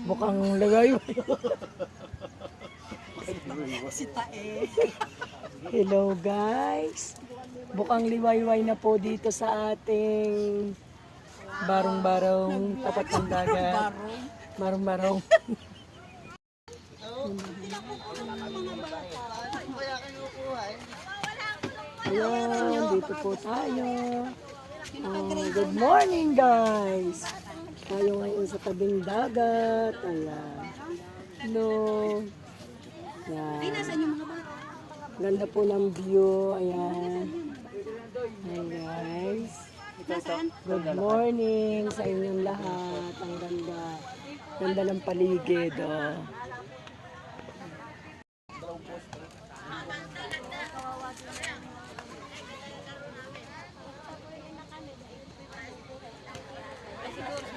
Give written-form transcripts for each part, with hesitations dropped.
Mukhang lagay. Si Tae. Hello guys. Mukhang liwayway na po dito sa ating barong-barong tapat ng dagat. Barong-barong. Ayan, dito po tayo. Good morning guys. Tayo ngayon sa tabing dagat. Ayan. Hello. Ayan. Ganda po ng view. Ayan. Hi guys. Good morning sa inyong lahat. Ang ganda. Ganda ng paligid. Oh.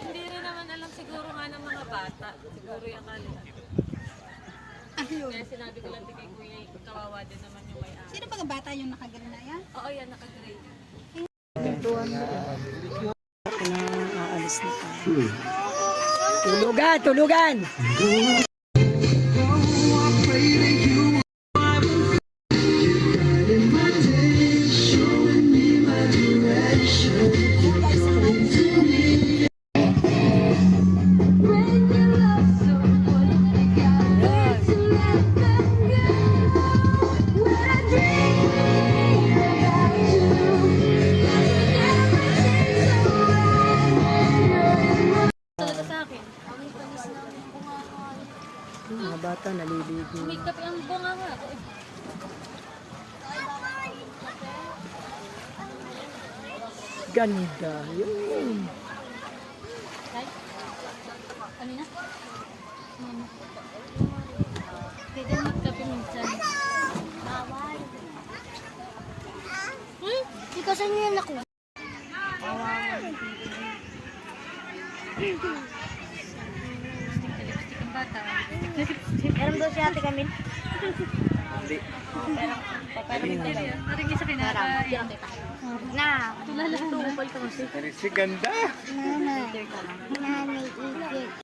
Hindi rin naman alam siguro nga ng mga bata. Siguro yung kanila. Kaya sinabi ko lang kay Kuya, kawawa din naman yung may-ari. Sino ba bata yung nakagal na yan? Oo, yan, naka-gray. Aalis na tayo. Tulugan! Tulugan! Talaga sa akin. Mga bata naliligo. Makeup yung bunga nga. Ganda. Yun. Ay, ano na? Mama. Pwede makeup yung minsan. Bawal. Ikaw saan yun ako? Lipstick ang bata. Meron daw si ate kami. Parang hindi. Parang isa kinara. Na, Tulala. Tupal ka kasi. Si ganda. nanay. Nanay, ikit.